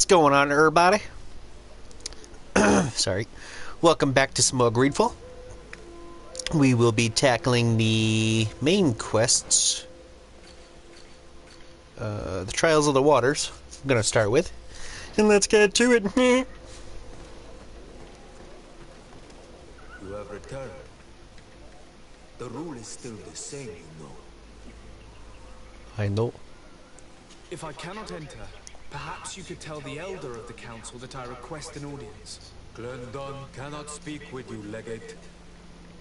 What's going on, everybody? Sorry. Welcome back to some more Greedfall. We will be tackling the main quests. The Trials of the Waters, I'm going to start with. And let's get to it. You have returned. The rule is still the same, you know. I know. If I cannot enter, perhaps you could tell the Elder of the Council that I request an audience. Glendon cannot speak with you, Legate.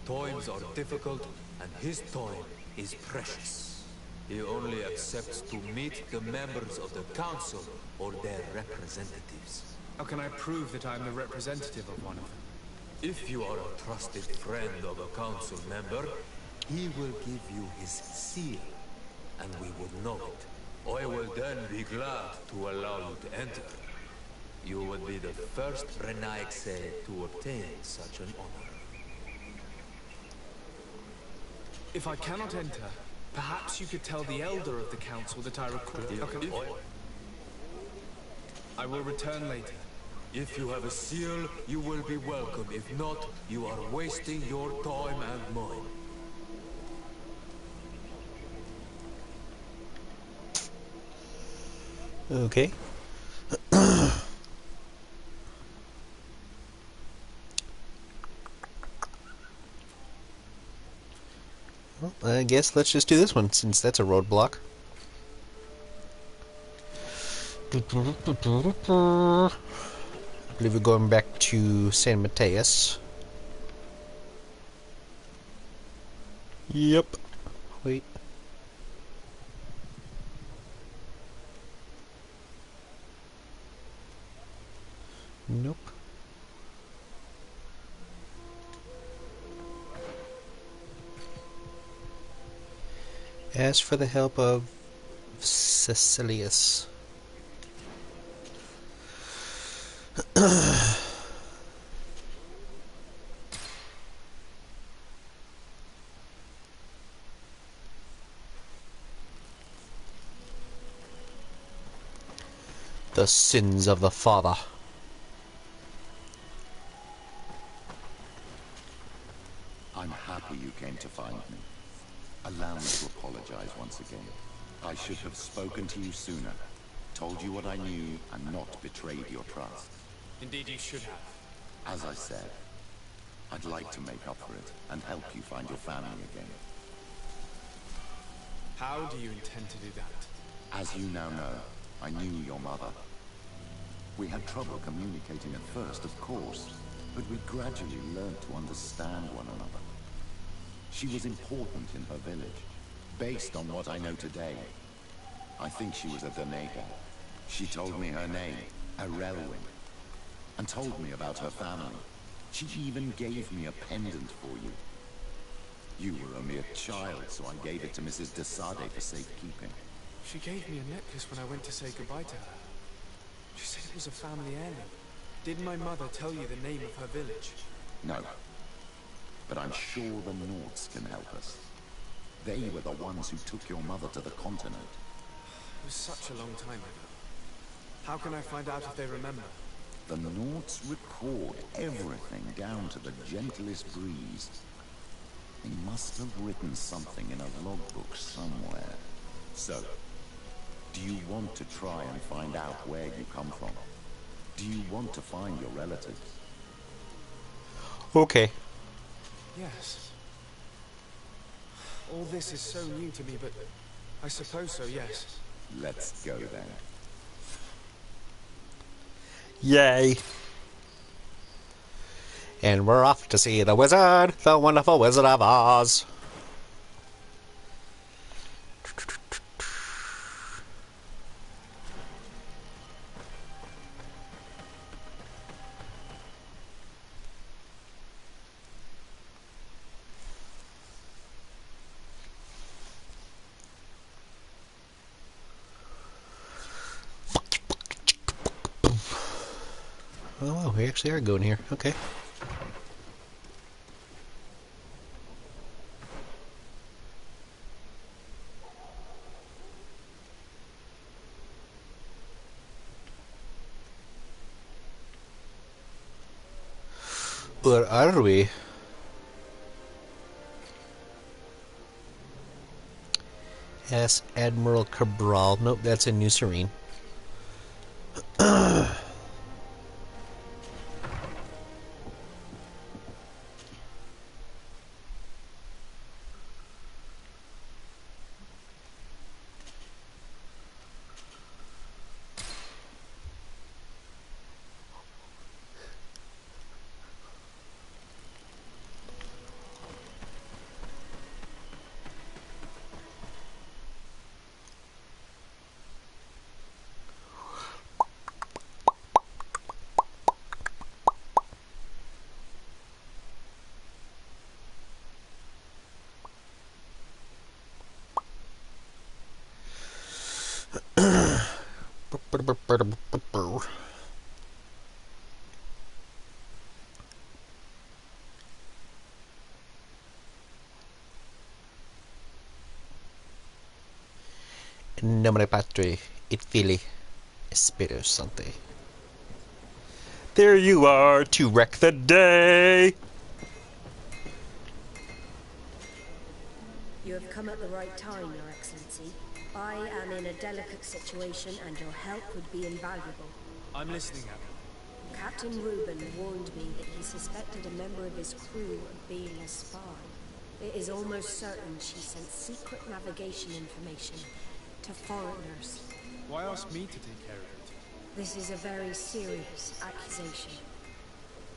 Times are difficult, and his time is precious. He only accepts to meet the members of the Council or their representatives. How can I prove that I am the representative of one of them? If you are a trusted friend of a Council member, he will give you his seal, and we would know it. I will then be glad to allow you to enter. You would be the first Renaexe to obtain such an honor. If I cannot enter, perhaps you could tell the Elder of the Council that I request... I will return later. If you have a seal, you will be welcome. If not, you are wasting your time and mine. Okay. Well, I guess let's just do this one, since that's a roadblock. I believe we're going back to San Mateus. Yep. Wait. Nope. Ask for the help of Cecilius. The sins of the father. I'm happy you came to find me. Allow me to apologize once again. I should have spoken to you sooner, told you what I knew, and not betrayed your trust. Indeed you should have. As I said, I'd like to make up for it and help you find your family again. How do you intend to do that? As you now know, I knew your mother. We had trouble communicating at first, of course, but we gradually learned to understand one another. She was important in her village, based on what I know today. I think she was a Danega. She told me her name, Arelwin, and told me about her family. She even gave me a pendant for you. You were a mere child, so I gave it to Mrs. de Sardet for safekeeping. She gave me a necklace when I went to say goodbye to her. She said it was a family heirloom. Did my mother tell you the name of her village? No. But I'm sure the Nords can help us. They were the ones who took your mother to the continent. It was such a long time ago. How can I find out if they remember? The Nords record everything down to the gentlest breeze. They must have written something in a logbook somewhere. So, do you want to try and find out where you come from? Do you want to find your relatives? Okay. Yes. All this is so new to me, but I suppose so, yes. Let's go then. Yay. And we're off to see the wizard, the wonderful Wizard of Oz. Oh, wow, we actually are going here. Okay. Where are we? Ask Admiral Cabral. Nope, that's in New Serene. Nombre patri, it fili, espero sante. There you are to wreck the day. You have come at the right time, Your Excellency. I am in a delicate situation and your help would be invaluable. I'm listening, Admiral. Captain Reuben warned me that he suspected a member of his crew of being a spy. It is almost certain she sent secret navigation information to foreigners. Why ask me to take care of it? This is a very serious accusation.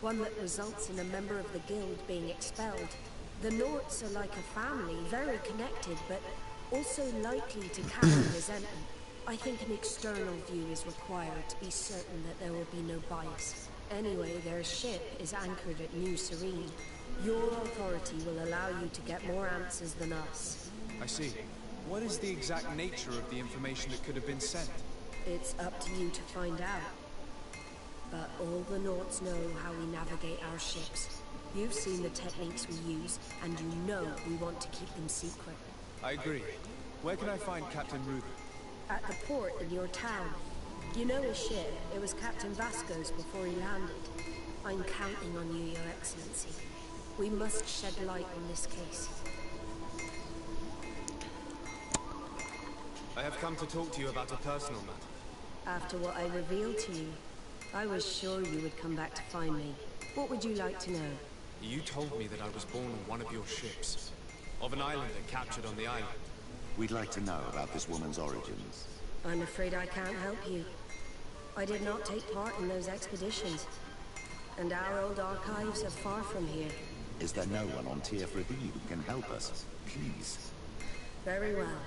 One that results in a member of the guild being expelled. The Norts are like a family, very connected, but also likely to carry resentment. I think an external view is required to be certain that there will be no bias. Anyway, their ship is anchored at New Serene. Your authority will allow you to get more answers than us. I see. What is the exact nature of the information that could have been sent? It's up to you to find out. But all the Norts know how we navigate our ships. You've seen the techniques we use, and you know we want to keep them secret. I agree. Where can I find Captain Reuben? At the port in your town. You know his ship. It was Captain Vasco's before he landed. I'm counting on you, Your Excellency. We must shed light on this case. I have come to talk to you about a personal matter. After what I revealed to you, I was sure you would come back to find me. What would you like to know? You told me that I was born on one of your ships. Of an islander captured on the island. We'd like to know about this woman's origins. I'm afraid I can't help you. I did not take part in those expeditions. And our old archives are far from here. Is there no one on TF who can help us? Please. Very well.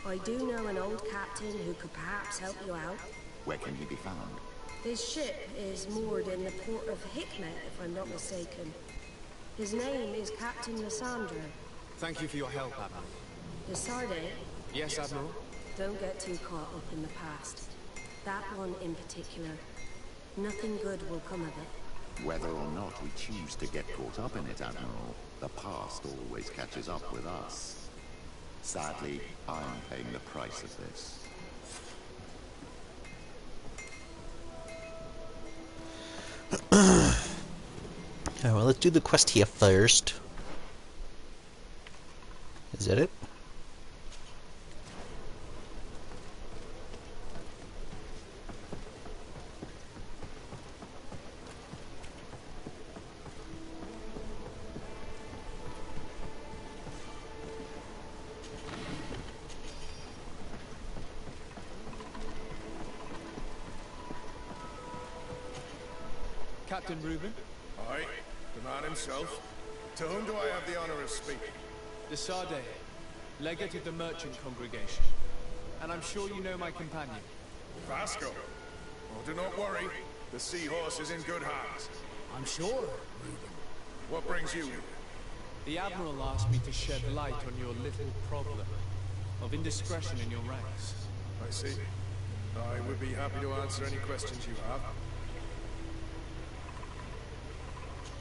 I do know an old captain who could perhaps help you out. Where can he be found? His ship is moored in the port of Hikmet, if I'm not mistaken. His name is Captain Lissandro. Thank you for your help, Admiral. The Sardet? Yes, Admiral? Don't get too caught up in the past. That one in particular. Nothing good will come of it. Whether or not we choose to get caught up in it, Admiral, the past always catches up with us. Sadly, I'm paying the price of this. Alright, well, let's do the quest here first. Is that it? Captain Reuben? Aye, the man himself. To whom do I have the honor of speaking? The Sardet, legate of the merchant congregation. And I'm sure you know my companion. Vasco. Oh, do not worry. The seahorse is in good hands. I'm sure, Reuben. What brings you here? The Admiral asked me to shed light on your little problem of indiscretion in your ranks. I see. I would be happy to answer any questions you have.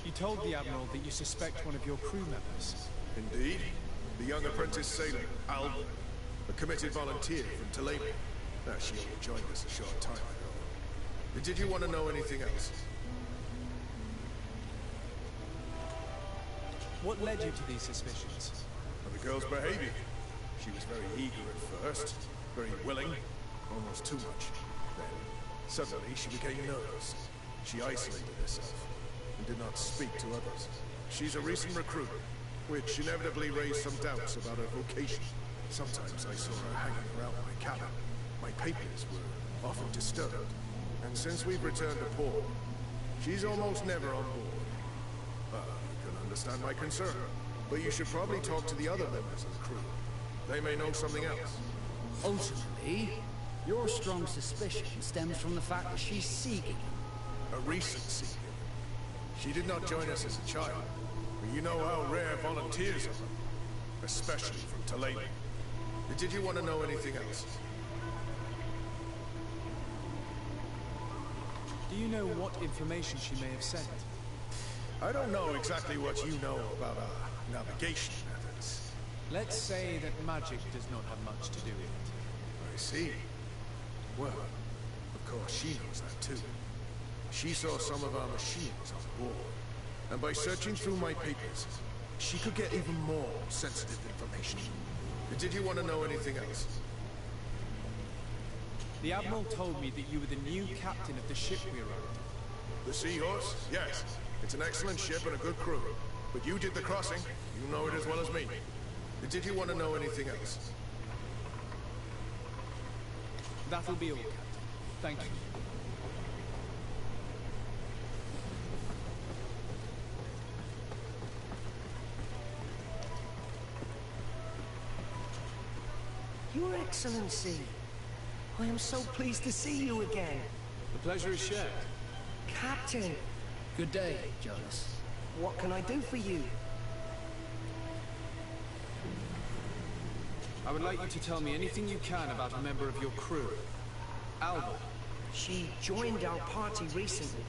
You told the Admiral that you suspect one of your crew members. Indeed. The young apprentice sailor, Alba. A committed volunteer from Toledo. She only joined us a short time ago. Did you want to know anything else? What led you to these suspicions? And the girl's behavior. She was very eager at first, very willing, almost too much. Then, suddenly, she became nervous. She isolated herself and did not speak to others. She's a recent recruit, which inevitably raised some doubts about her vocation. Sometimes I saw her hanging around my cabin. My papers were often disturbed. And since we've returned to port, she's almost never on board. You can understand my concern, but you should probably talk to the other members of the crew. They may know something else. Ultimately, your strong suspicion stems from the fact that she's seeking. A recent seeker. She did not join us as a child, but you know how rare volunteers are, especially from Tulane. Did you want to know anything else? Do you know what information she may have sent? I don't know exactly what you know about our navigation methods. Let's say that magic does not have much to do with it. I see. Well, of course she knows that too. She saw some of our machines on board, and by searching through my papers, she could get even more sensitive information. Did you want to know anything else? The Admiral told me that you were the new captain of the ship we rode. The Seahorse? Yes. It's an excellent ship and a good crew. But you did the crossing. You know it as well as me. Did you want to know anything else? That'll be all, Captain. Thank you. Your Excellency, I am so pleased to see you again. The pleasure is shared. Captain, Good day, Jonas. what can I do for you? I would like you to tell me anything you can about a member of your crew. Alba. She joined our party recently,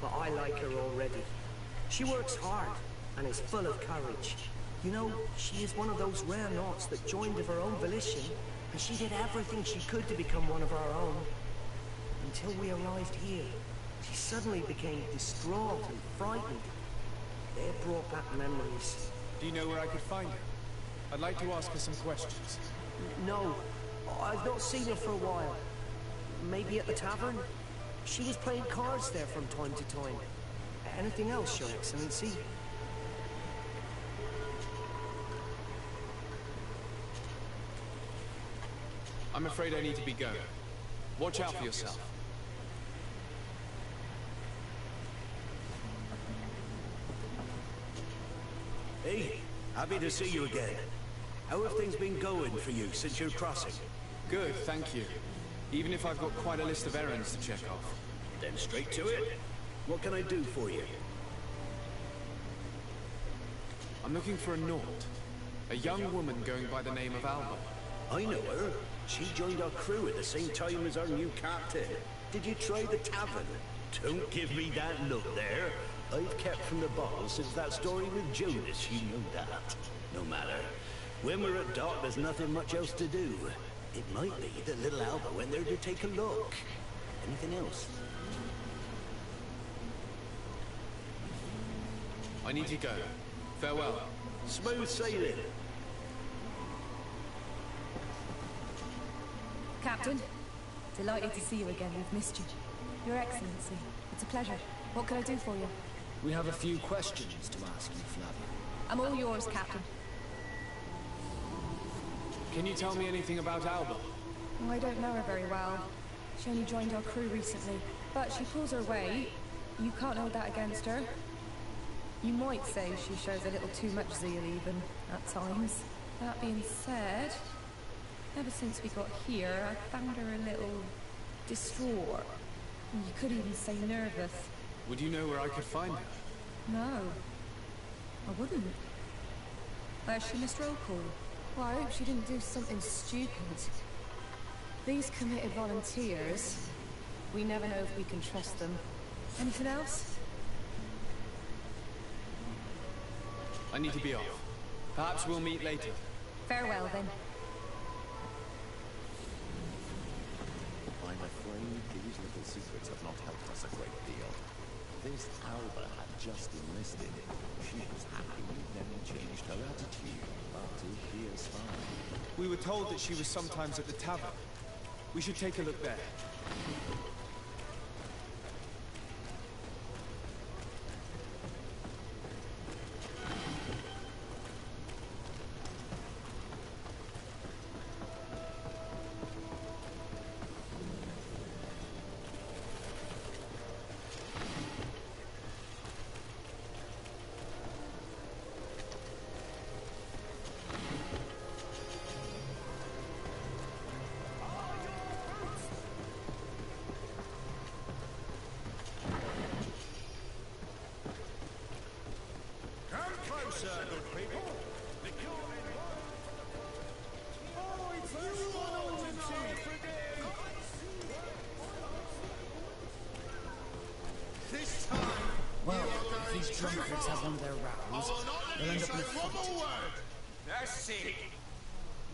but I like her already. She works hard and is full of courage. You know, she is one of those rare naughts that joined of her own volition, and she did everything she could to become one of our own. Until we arrived here, she suddenly became distraught and frightened. It brought back memories. Do you know where I could find her? I'd like to ask her some questions. No, I've not seen her for a while. Maybe at the tavern? She was playing cards there from time to time. Anything else, Your Excellency? I'm afraid I need to be going. Watch out for yourself. Hey, happy to see you again. How have things been going for you since your crossing? Good, thank you. Even if I've got quite a list of errands to check off. Then straight to it. What can I do for you? I'm looking for a Naught. A young woman going by the name of Alba. I know her. She joined our crew at the same time as our new captain. Did you try the tavern? Don't give me that look there. I've kept from the bottle since that story with Jonas, you know that. No matter. When we're at dock, there's nothing much else to do. It might be that little Alba went there to take a look. Anything else? I need to go. Farewell. Smooth sailing. Captain, delighted to see you again. We've missed you. Your Excellency, it's a pleasure. What can I do for you? We have a few questions to ask you, Flavia. I'm all yours, Captain. Can you tell me anything about Alba? Oh, I don't know her very well. She only joined our crew recently, but she pulls her weight. You can't hold that against her. You might say she shows a little too much zeal even, at times. That being said, ever since we got here, I found her a little distraught. You could even say nervous. Would you know where I could find her? No, I wouldn't. Where's she, Mr. O'Call? Well, I hope she didn't do something stupid. These committed volunteers, we never know if we can trust them. Anything else? I need to be off. Perhaps we'll meet later. Farewell, then. I'm afraid these little secrets have not helped us a great deal. This Alba had just enlisted. She was happy, then changed her attitude. But if he is fine. We were told that she was sometimes at the tavern. We should take a look there. Well, if these drunkards have one of their rows, they'll end up in a fight. That's it.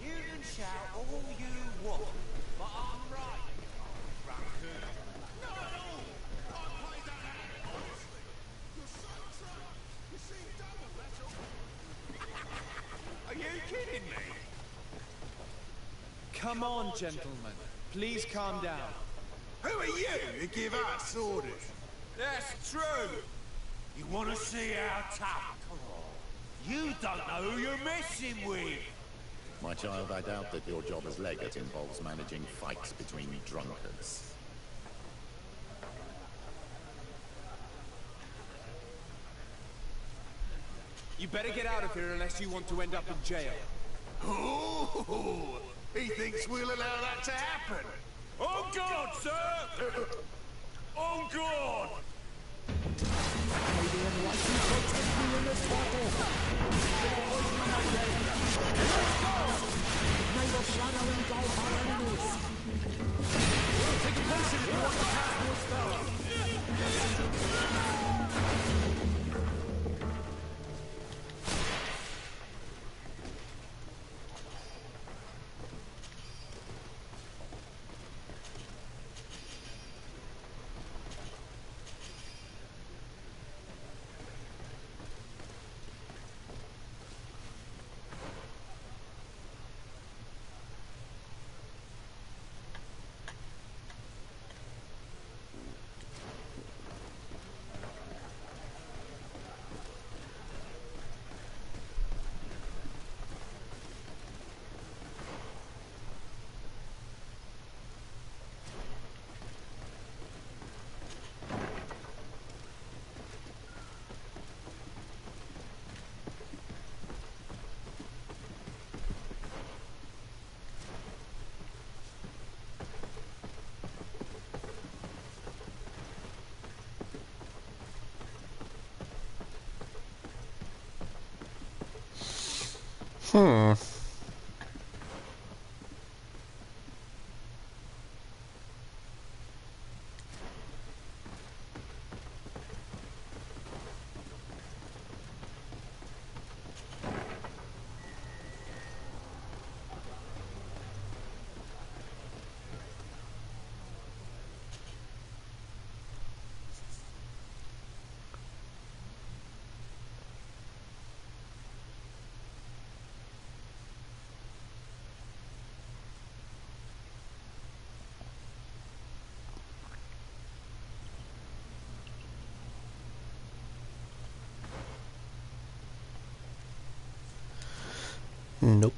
You can shout all you want, but I'm right. Drunkard. No, I played that out honestly. You're so drunk. You seem double, that's all. Are you kidding me? Come on, gentlemen. Please calm down. Who are you to give us orders? That's true. You want to see how tough? You don't know who you're messing with. My child, I doubt that your job as legate involves managing fights between drunkards. You better get out of here unless you want to end up in jail. Ooh, he thinks we'll allow that to happen. On guard, sir! On guard! Nope.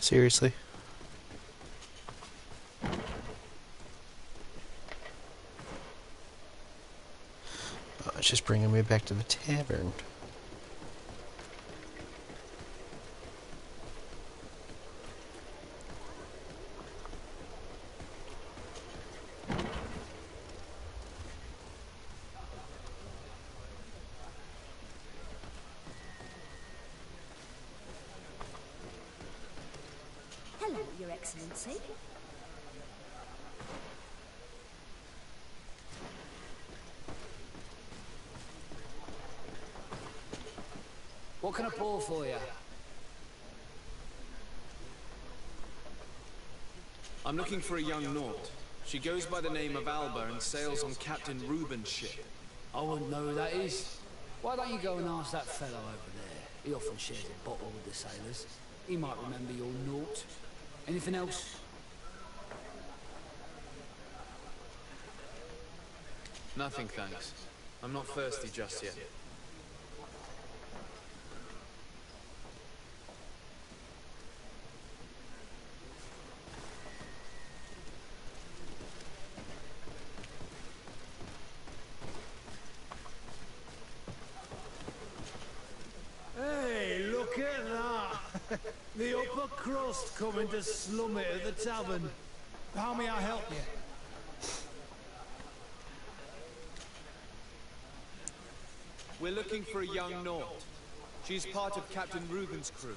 Seriously? Oh, it's just bringing me back to the tavern. Hello, Your Excellency. What can I pour for you? I'm looking for a young Naut. She goes by the name of Alba and sails on Captain Reuben's ship. I wouldn't know who that is. Why don't you go and ask that fellow over there? He often shares a bottle with the sailors. He might remember your Naut. Anything else? Nothing, thanks. I'm not thirsty just yet. Hey, look at that! The upper crust coming to slum it at the tavern. How may I help you? We're looking for a young Naut. She's part of Captain Reuben's crew.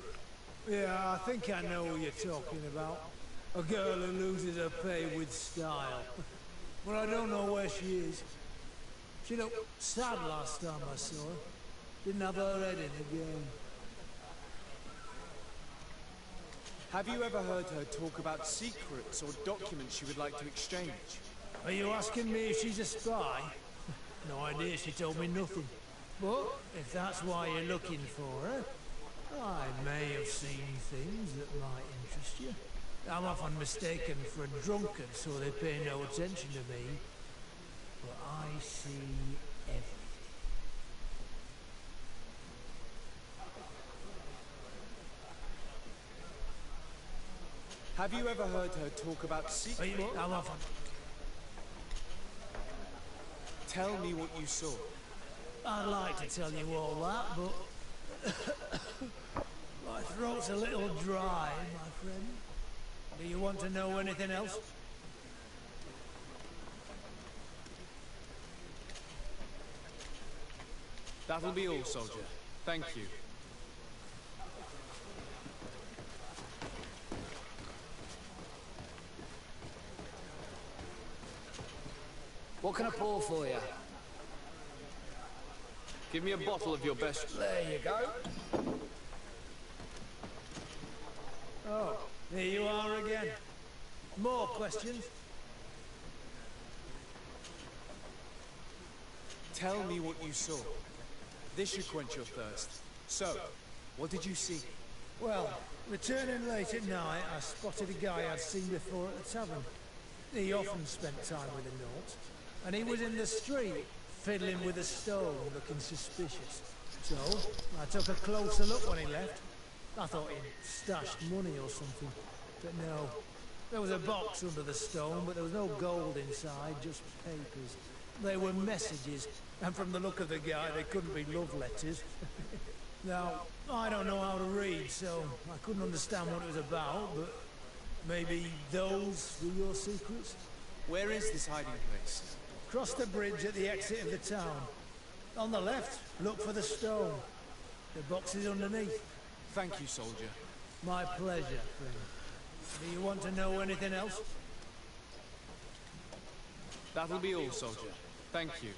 Yeah, I think I know who you're talking about. A girl who loses her pay with style. But I don't know where she is. She looked sad last time I saw her. Didn't have her head in the game. Have you ever heard her talk about secrets or documents she would like to exchange? Are you asking me if she's a spy? No idea, she told me nothing. But if that's why you're looking for her, I may have seen things that might interest you. I'm often mistaken for a drunkard, so they pay no attention to me. But I see everything. Have you ever heard her talk about secrets? I'm often... Tell me what you saw. I'd like to tell you all that, but... my throat's a little dry, my friend. Do you want to know anything else? That'll be all, soldier. Thank you. What can I pour for you? Give me a bottle of your best... There you go. Oh, here you are again. More questions? Tell me what you saw. This should quench your thirst. So, what did you see? Well, returning late at night, I spotted a guy I'd seen before at the tavern. He often spent time with the Naut, and he was in the street, fiddling with a stone, looking suspicious. So, I took a closer look when he left. I thought he'd stashed money or something, but no. There was a box under the stone, but there was no gold inside, just papers. They were messages, and from the look of the guy, they couldn't be love letters. Now, I don't know how to read, so I couldn't understand what it was about, but maybe those were your secrets? Where is this hiding place? Cross the bridge at the exit of the town. On the left, look for the stone. The box is underneath. Thank you, soldier. My pleasure, friend. Do you want to know anything else? That'll be all, soldier. Thank you.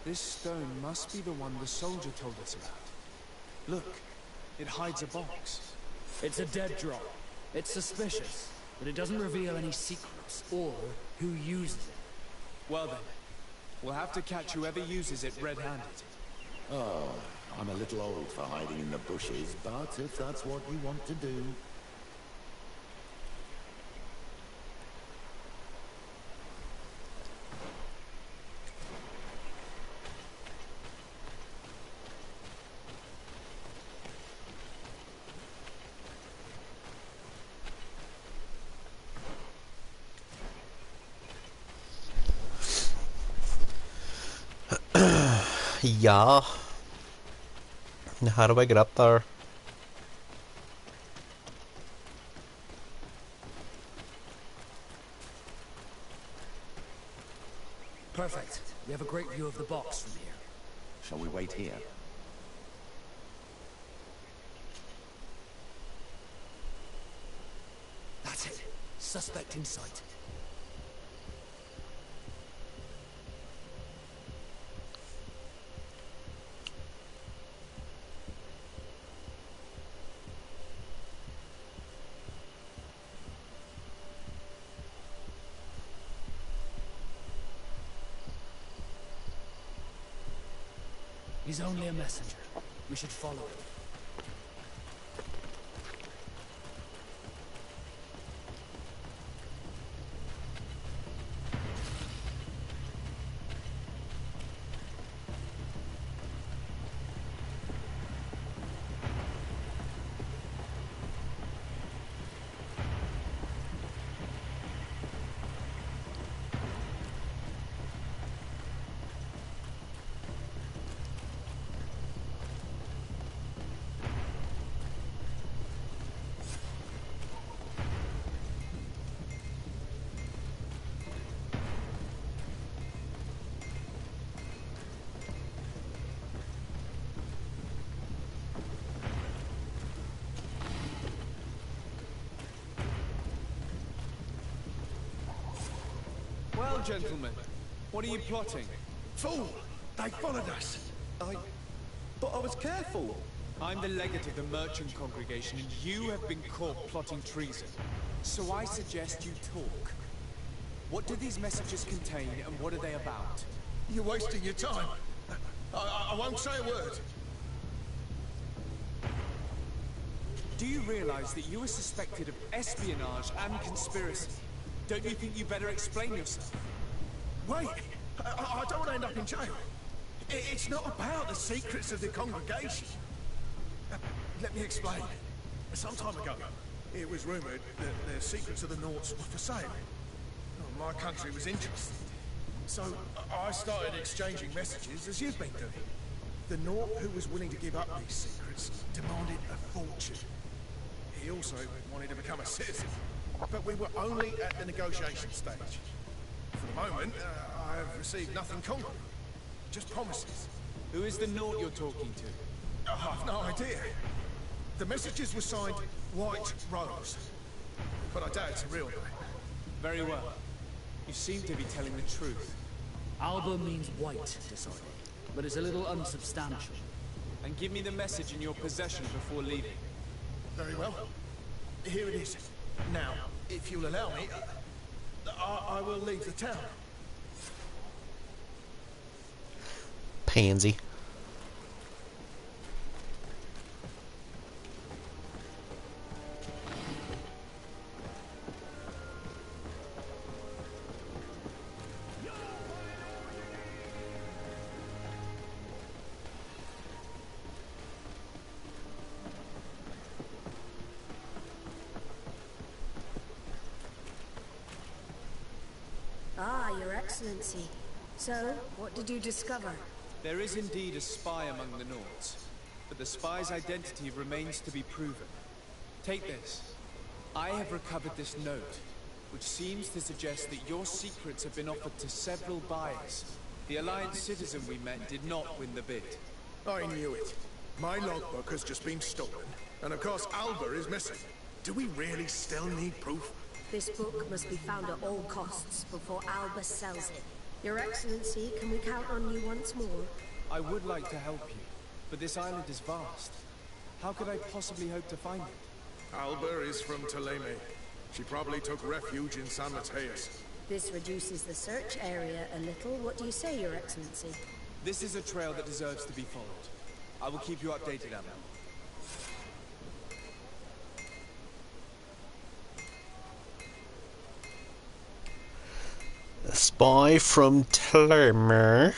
This stone must be the one the soldier told us about. Look, it hides a box. It's a dead drop. It's suspicious, but it doesn't reveal any secrets or who uses it. Well then, we'll have to catch whoever uses it red-handed. Oh, I'm a little old for hiding in the bushes, but if that's what you want to do... Yeah. How do I get up there? Perfect. We have a great view of the box from here. Shall we wait here? That's it. Suspect in sight. He's only a messenger. We should follow him. Well, gentlemen, what are you plotting? Fool! They followed us! But I was careful! I'm the legate of the merchant congregation, and you have been caught plotting treason. So I suggest you talk. What do these messages contain, and what are they about? You're wasting your time. I won't say a word. Do you realize that you are suspected of espionage and conspiracy? Don't you think you better explain yourself? Wait! I don't want to end up in jail. It's not about the secrets of the congregation. Let me explain. Some time ago, it was rumoured that the secrets of the Naughts were for sale. My country was interested. So I started exchanging messages as you've been doing. The Naught who was willing to give up these secrets demanded a fortune. He also wanted to become a citizen. But we were only at the negotiation stage. For the moment, I have received nothing concrete. Just promises. Who is the Naught you're talking to? I've no idea. The messages were signed White Rose. But I doubt it's a real name. Very well. You seem to be telling the truth. Alba means white to Sardet, but it's a little unsubstantial. And give me the message in your possession before leaving. Very well. Here it is. Now, if you'll allow me, I will leave the town. Pansy. Ah, Your Excellency. So, what did you discover? There is indeed a spy among the Naughts, but the spy's identity remains to be proven. Take this. I have recovered this note, which seems to suggest that your secrets have been offered to several buyers. The Alliance citizen we met did not win the bid. I knew it. My logbook has just been stolen, and of course Alba is missing. Do we really still need proof? This book must be found at all costs before Alba sells it. Your Excellency, can we count on you once more? I would like to help you, but this island is vast. How could I possibly hope to find it? Alba is from Teleme. She probably took refuge in San Mateus. This reduces the search area a little. What do you say, Your Excellency? This is a trail that deserves to be followed. I will keep you updated, Alba. A spy from Teleme.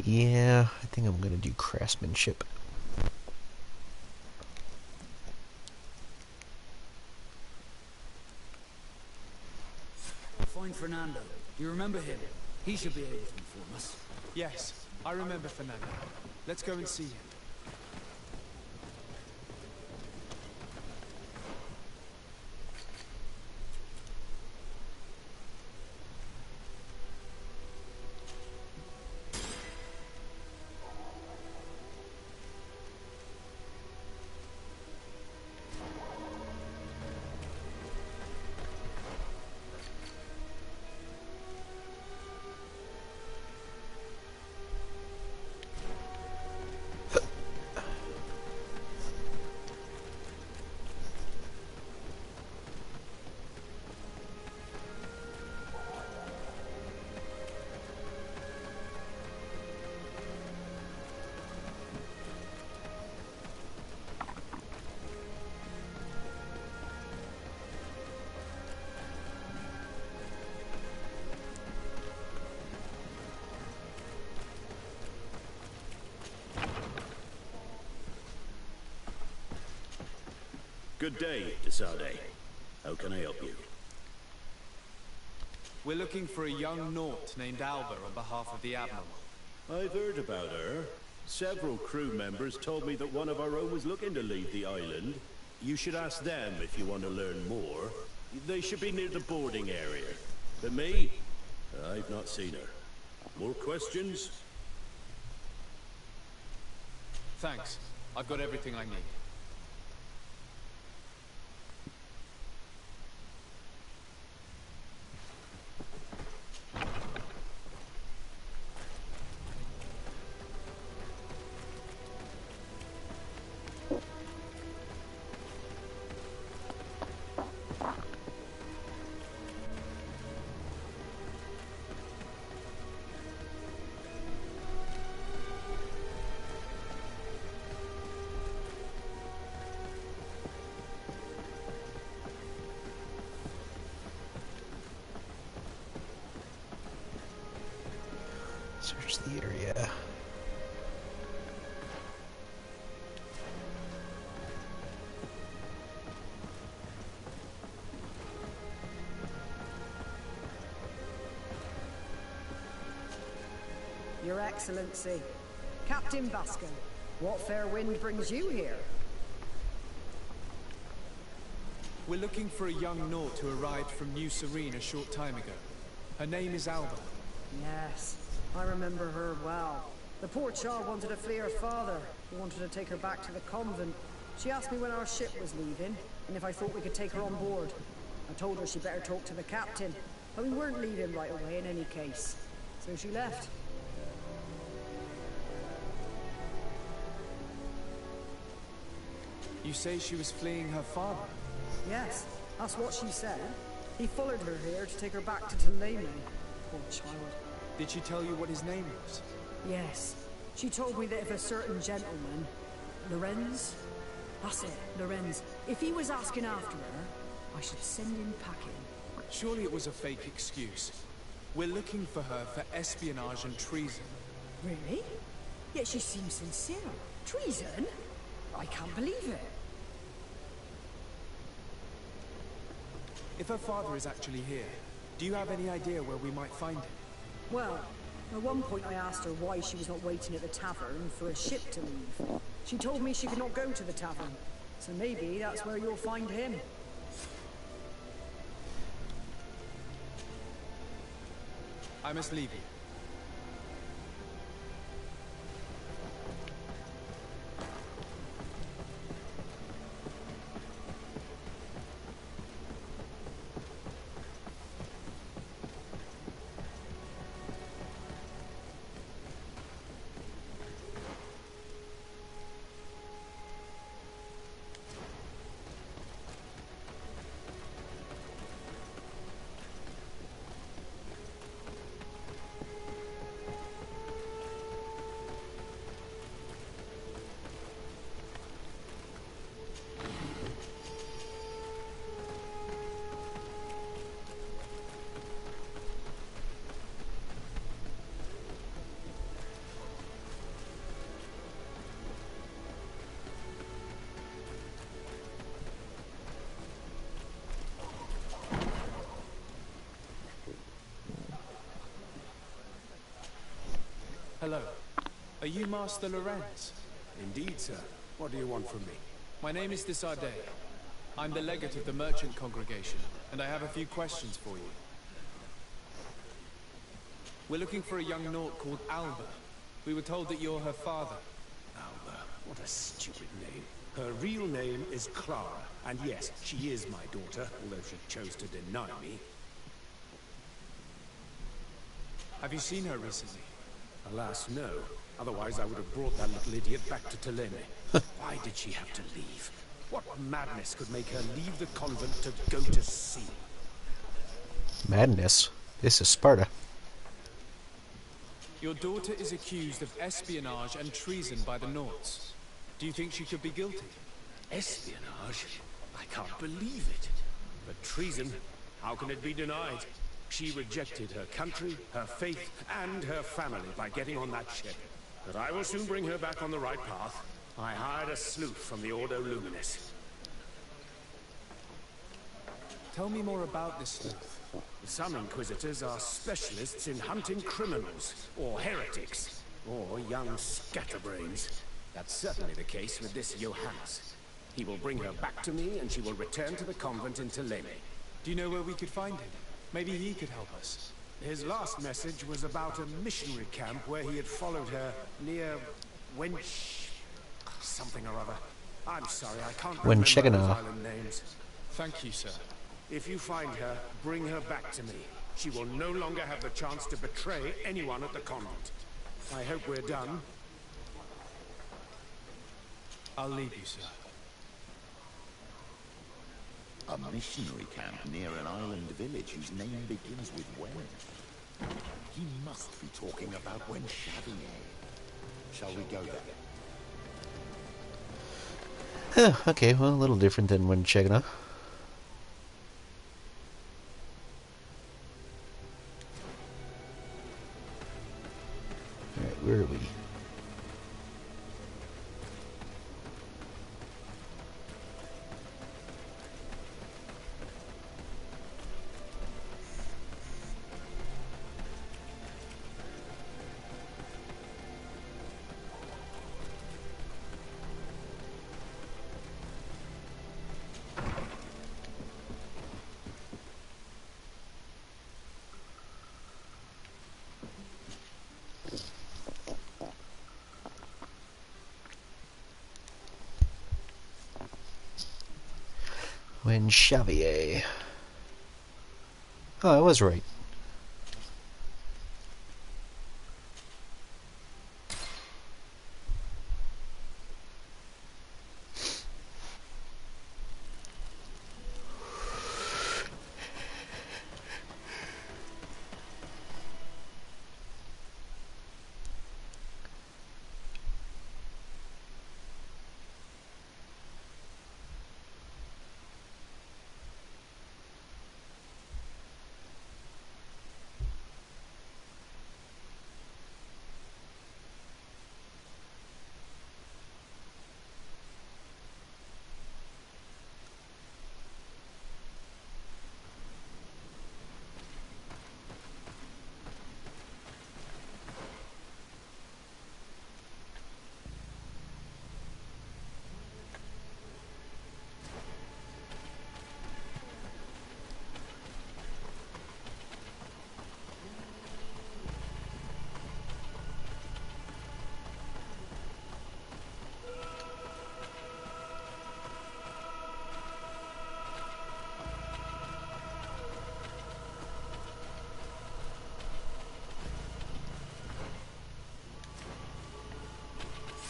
Yeah, I think I'm gonna do craftsmanship. Find Fernando. Do you remember him? He should be able to inform us. Yes, I remember Fernando. Let's go and see him. Good day, Sardet. How can I help you? We're looking for a young Naut named Alba on behalf of the Admiral. I've heard about her. Several crew members told me that one of our own was looking to leave the island. You should ask them if you want to learn more. They should be near the boarding area. But me? I've not seen her. More questions? Thanks. I've got everything I need. Search the area. Your Excellency, Captain Vasco, what fair wind brings you here? We're looking for a young Naut who arrived from New Serene a short time ago. Her name is Alba. Yes, I remember her well. The poor child wanted to flee her father, who wanted to take her back to the convent. She asked me when our ship was leaving, and if I thought we could take her on board. I told her she'd better talk to the captain, but we weren't leaving right away in any case. So she left. You say she was fleeing her father? Yes, that's what she said. He followed her here to take her back to Tulane. Poor child. Did she tell you what his name was? Yes. She told me that if a certain gentleman, Lorenz? That's it, Lorenz. If he was asking after her, I should send him packing. Surely it was a fake excuse. We're looking for her for espionage and treason. Really? Yet she seems sincere. Treason? I can't believe it. If her father is actually here, do you have any idea where we might find him? Well, at one point I asked her why she was not waiting at the tavern for a ship to leave. She told me she could not go to the tavern, so maybe that's where you'll find him. I must leave you. Hello. Are you Master Lorenz? Indeed, sir. What do you want from me? My name is Sardet. I'm the legate of the merchant congregation, and I have a few questions for you. We're looking for a young Naut called Alba. We were told that you're her father. Alba. What a stupid name. Her real name is Clara, and yes, she is my daughter, although she chose to deny me. Have you seen her recently? Alas, no. Otherwise, I would have brought that little idiot back to Tulane. Why did she have to leave? What madness could make her leave the convent to go to sea? Madness? This is Sparta. Your daughter is accused of espionage and treason by the Nauts. Do you think she could be guilty? Espionage? I can't believe it. But treason? How can it be denied? She rejected her country, her faith, and her family by getting on that ship. But I will soon bring her back on the right path. I hired a sleuth from the Ordo Luminis. Tell me more about this sleuth. Some Inquisitors are specialists in hunting criminals, or heretics, or young scatterbrains. That's certainly the case with this Johannes. He will bring her back to me, and she will return to the convent in Tulane. Do you know where we could find him? Maybe he could help us. His last message was about a missionary camp where he had followed her near Wench... something or other. I'm sorry, I can't remember those island names. Thank you, sir. If you find her, bring her back to me. She will no longer have the chance to betray anyone at the convent. I hope we're done. I'll leave you, sir. A missionary camp near an island village whose name begins with Wen. He must be talking about Wen Xavier. Shall we go there? Okay, well, a little different than when checking out. Alright, where are we? When Xavier. Oh, I was right.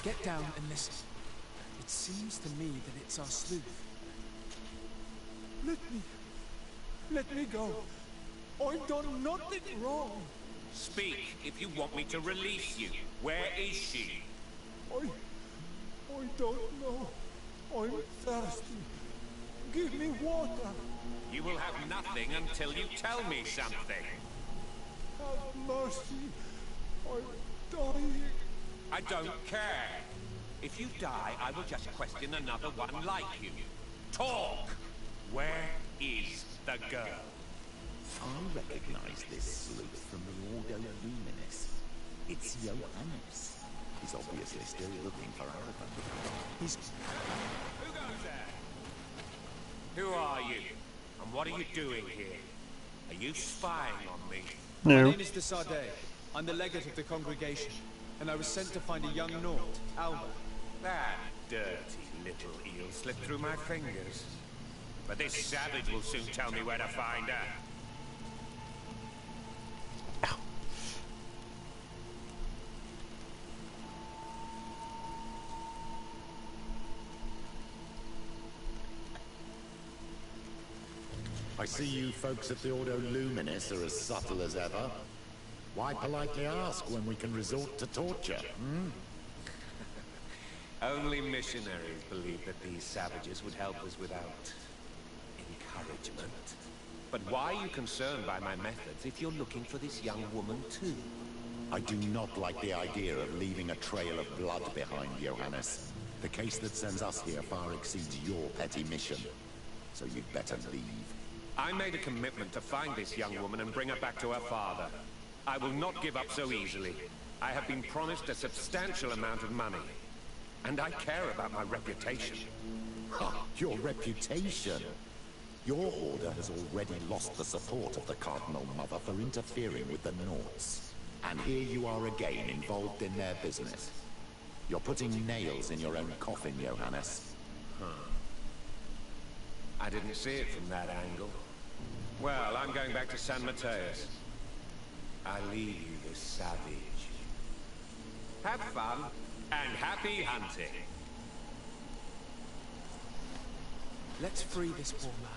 Get down and listen. It seems to me that it's our sleuth. Let me go. I've done nothing wrong. Speak if you want me to release you. Where is she? I don't know. I'm thirsty. Give me water. You will have nothing until you tell me something. Have mercy. I'm dying. I don't care. If you die, I will just question another one like you. Talk! Where is the girl? I recognize this sleuth from the Ordo Luminis. It's Johannes. He's obviously still looking for Alba. Who goes there? Who are you? And what are you doing here? Are you spying on me? My No. name is the Sardet. I'm the legate of the congregation, and I was sent to find a young Naut, Alba. That dirty little eel slipped through my fingers. But this savage will soon tell me where to find her. I see you folks at the Ordo Luminis are as subtle as ever. Why politely ask when we can resort to torture, hmm? Only missionaries believe that these savages would help us without encouragement. But why are you concerned by my methods if you're looking for this young woman too? I do not like the idea of leaving a trail of blood behind, Johannes. The case that sends us here far exceeds your petty mission. So you'd better leave. I made a commitment to find this young woman and bring her back to her father. I will not give up so easily. I have been promised a substantial amount of money. And I care about my reputation. Your reputation? Your order has already lost the support of the Cardinal Mother for interfering with the Nauts. And here you are again, involved in their business. You're putting nails in your own coffin, Johannes. I didn't see it from that angle. Well, I'm going back to San Mateus. I leave you this savage. Have fun, and happy hunting. Let's free this poor man.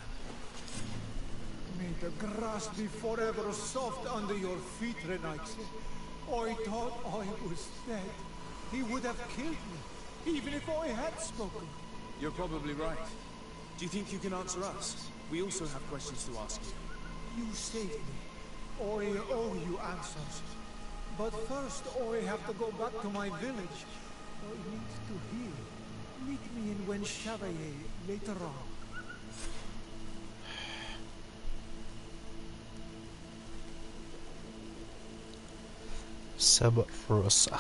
May the grass be forever soft under your feet, Renaix. I thought I was dead. He would have killed me, even if I had spoken. You're probably right. Do you think you can answer us? We also have questions to ask you. You saved me. I owe you answers. But first, I have to go back to my village. I need to heal. Meet me in Chevalier later on. Sub Rosa.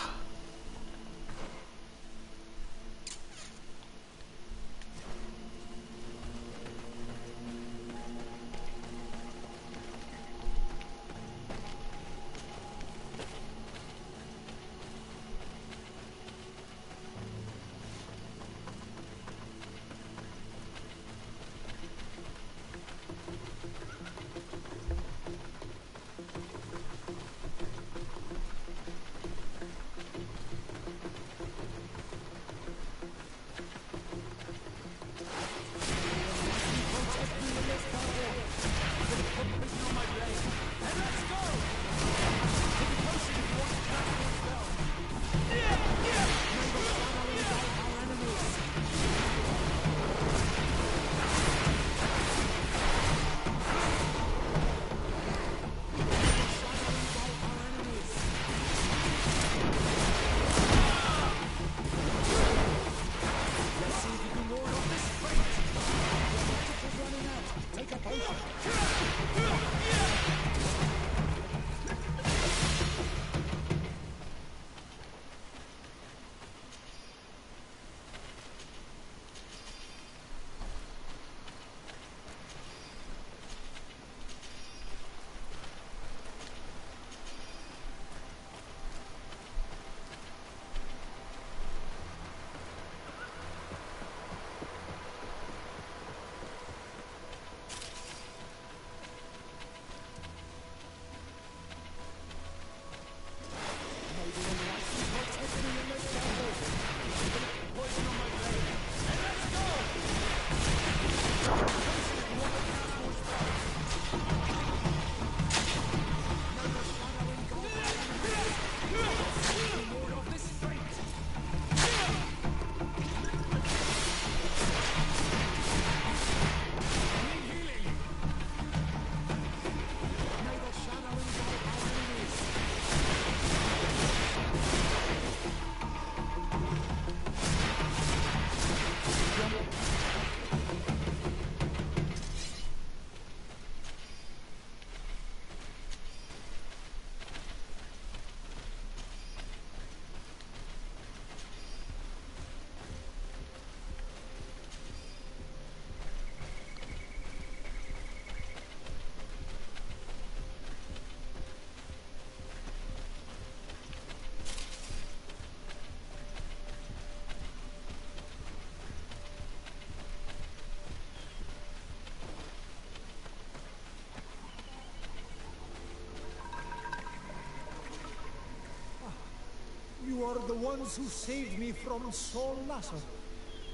You are the ones who saved me from Saul Lasser.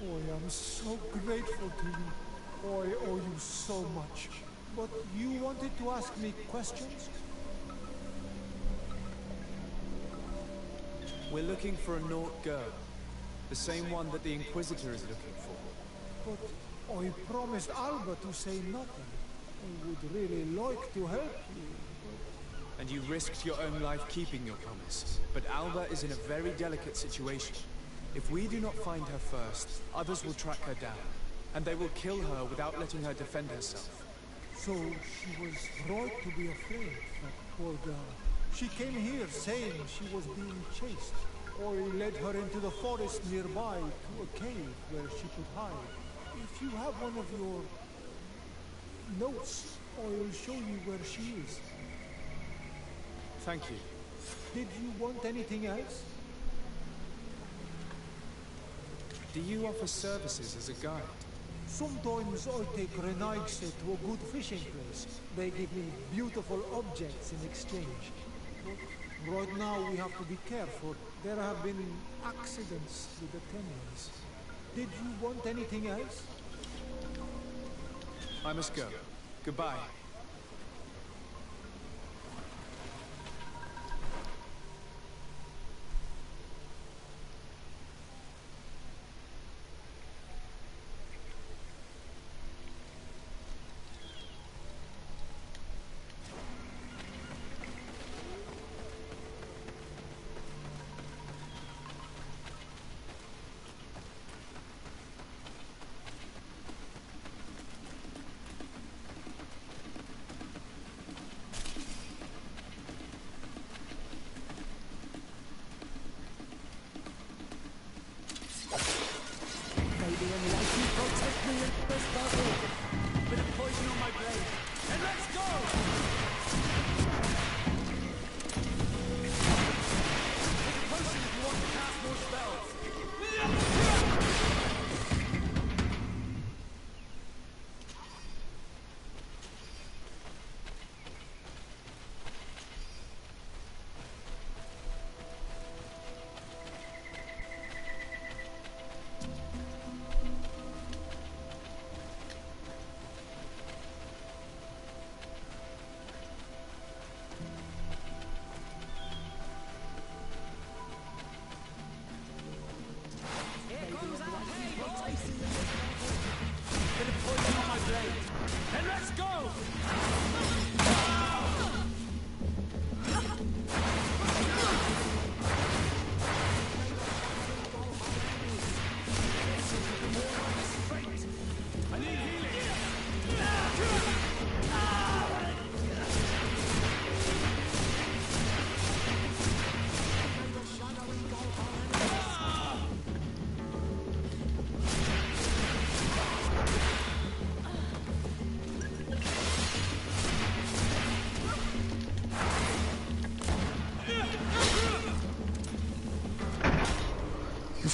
Oh, I am so grateful to you. Oh, I owe you so much. But you wanted to ask me questions? We're looking for a Naut girl. The same one that the Inquisitor is looking for. But I promised Alba to say nothing. I would really like to help you. And you risked your own life keeping your promise. But Alba is in a very delicate situation. If we do not find her first, others will track her down. And they will kill her without letting her defend herself. So she was right to be afraid, that poor girl. She came here saying she was being chased. I led her into the forest nearby to a cave where she could hide. If you have one of your notes, I'll show you where she is. Thank you. Did you want anything else? Do you offer services as a guide? Sometimes I take Renaigse to a good fishing place. They give me beautiful objects in exchange. But right now we have to be careful. There have been accidents with the Templars. Did you want anything else? I must go. Goodbye.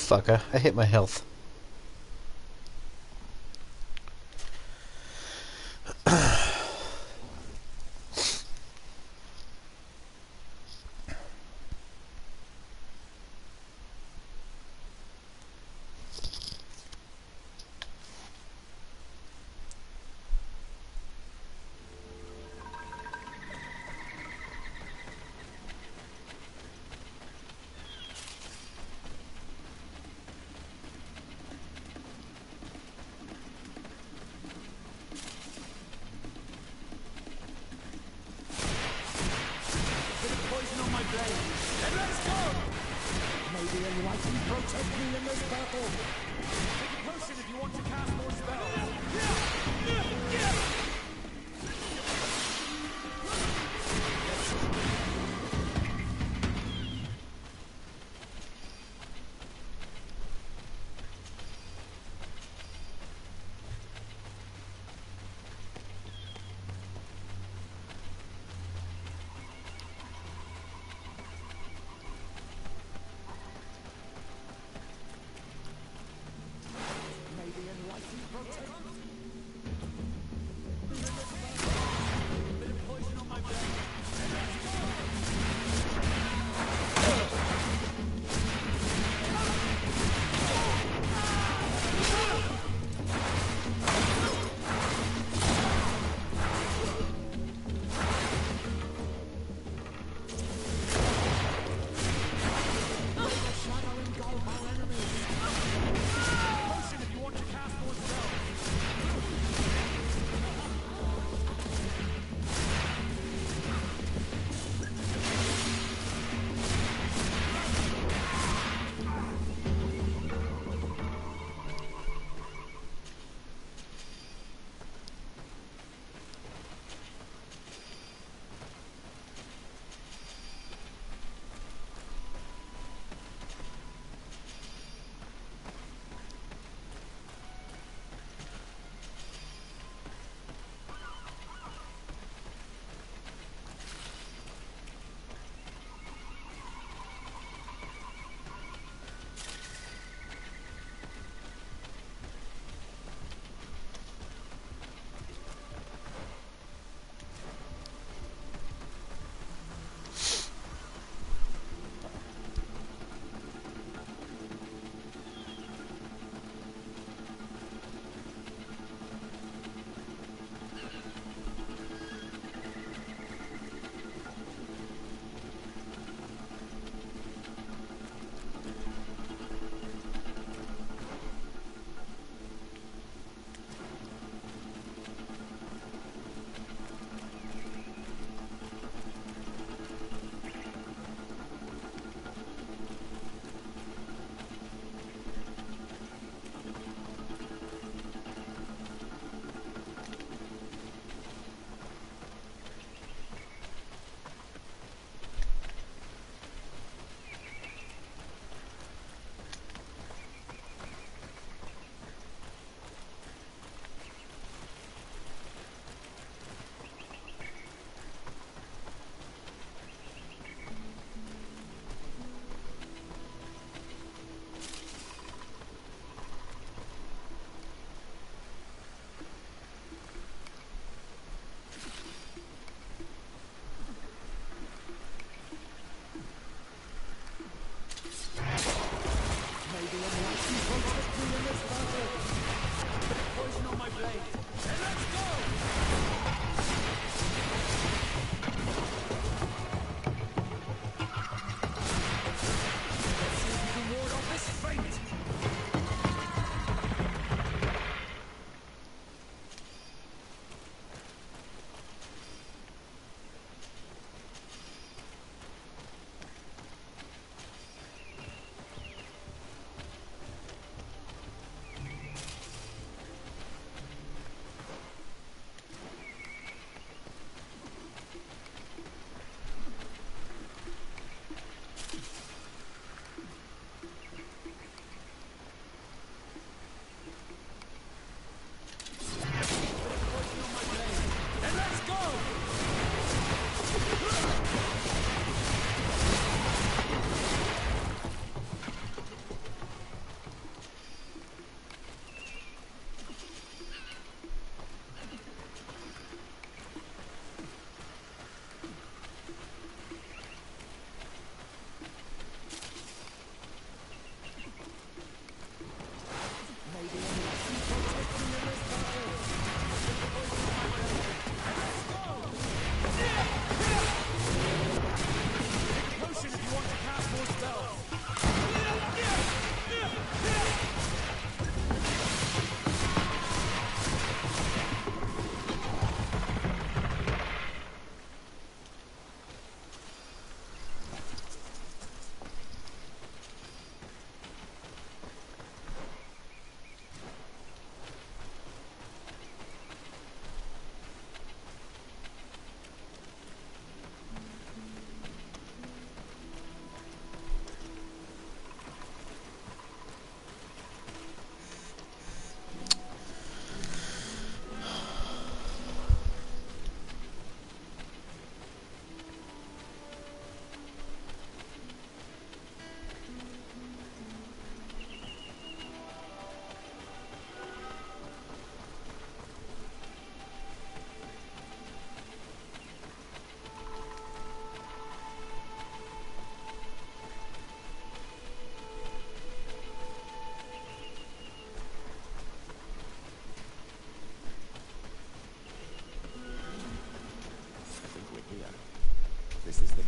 Fucker, I hit my health.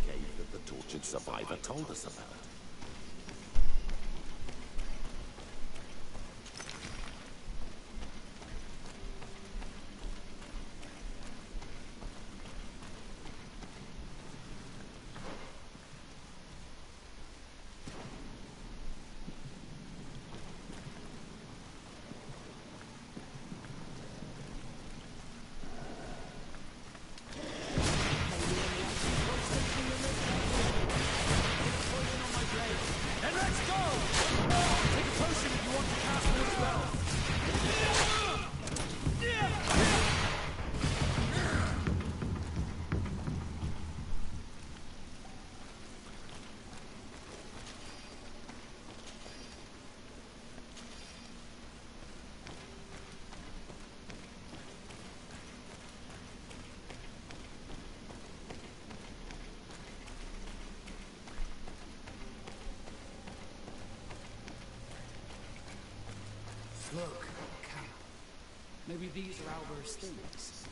cave that the tortured survivor told us about. Look, Cap. Maybe these are Alba's things.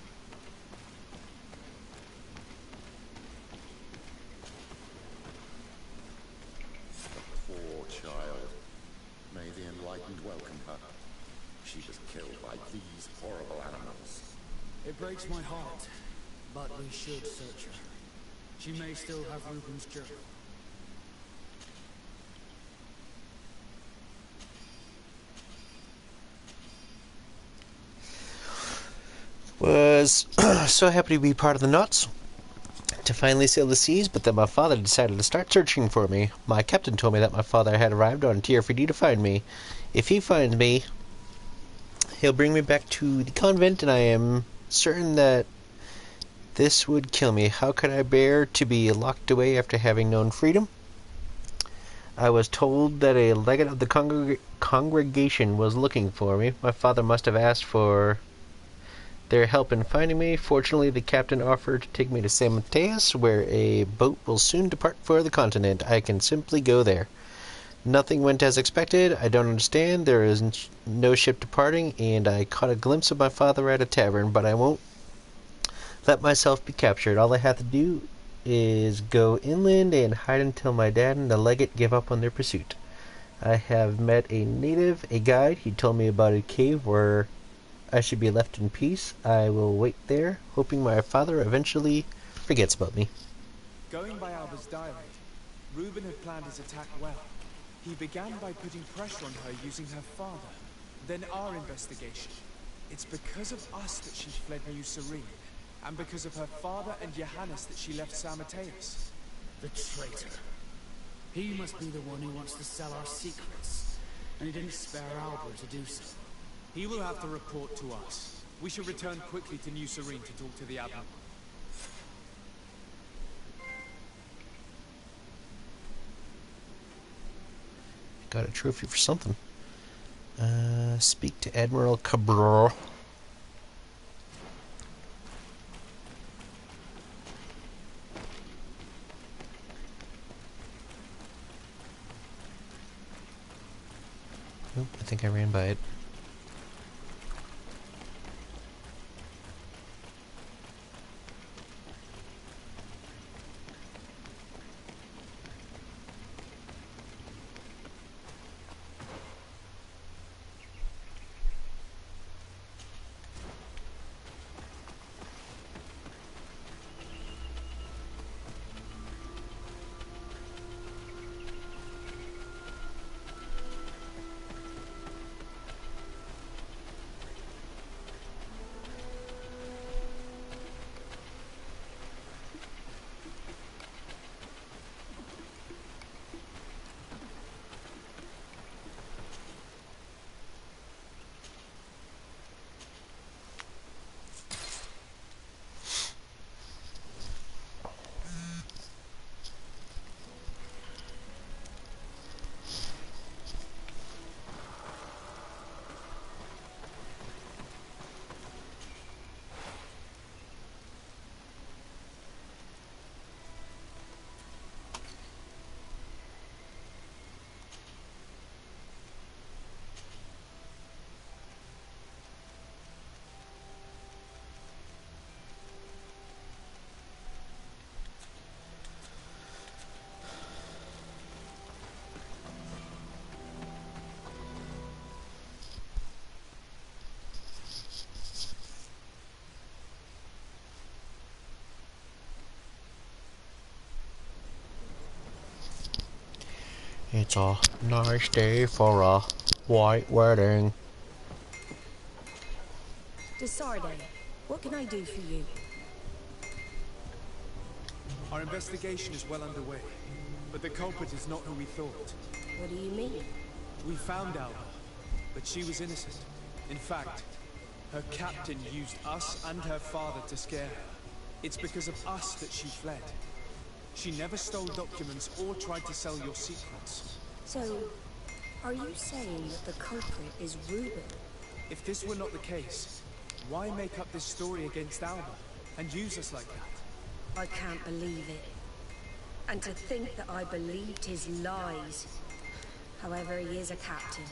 The poor child. May the Enlightened welcome her. She was killed by these horrible animals. It breaks my heart, but we should search her. She may still have Reuben's journal. Was so happy to be part of the knots to finally sail the seas, but then my father decided to start searching for me. My captain told me that my father had arrived on TRFD to find me. If he finds me, he'll bring me back to the convent, and I am certain that this would kill me. How could I bear to be locked away after having known freedom? I was told that a legate of the congregation was looking for me. My father must have asked for their help in finding me. Fortunately, the captain offered to take me to San Mateus, where a boat will soon depart for the continent. I can simply go there. Nothing went as expected. I don't understand. There is no ship departing, and I caught a glimpse of my father at a tavern, but I won't let myself be captured. All I have to do is go inland and hide until my dad and the legate give up on their pursuit. I have met a native, a guide. He told me about a cave where I should be left in peace. I will wait there, hoping my father eventually forgets about me. Going by Alba's diary, Reuben had planned his attack well. He began by putting pressure on her using her father, then our investigation. It's because of us that she fled New Serene, and because of her father and Johannes that she left San Mateus. The traitor. He must be the one who wants to sell our secrets, and he didn't spare Alba to do so. He will have to report to us. We should return quickly to New Serene to talk to the Admiral. Got a trophy for something. Speak to Admiral Cabral. Nope, I think I ran by it. It's a nice day for a white wedding. To Sardet, what can I do for you? Our investigation is well underway, but the culprit is not who we thought. What do you mean? We found Alba, but she was innocent. In fact, her captain used us and her father to scare her. It's because of us that she fled. She never stole documents or tried to sell your secrets. So, are you saying that the culprit is Ruben? If this were not the case, why make up this story against Alba and use us like that? I can't believe it. And to think that I believed his lies. However, he is a captain.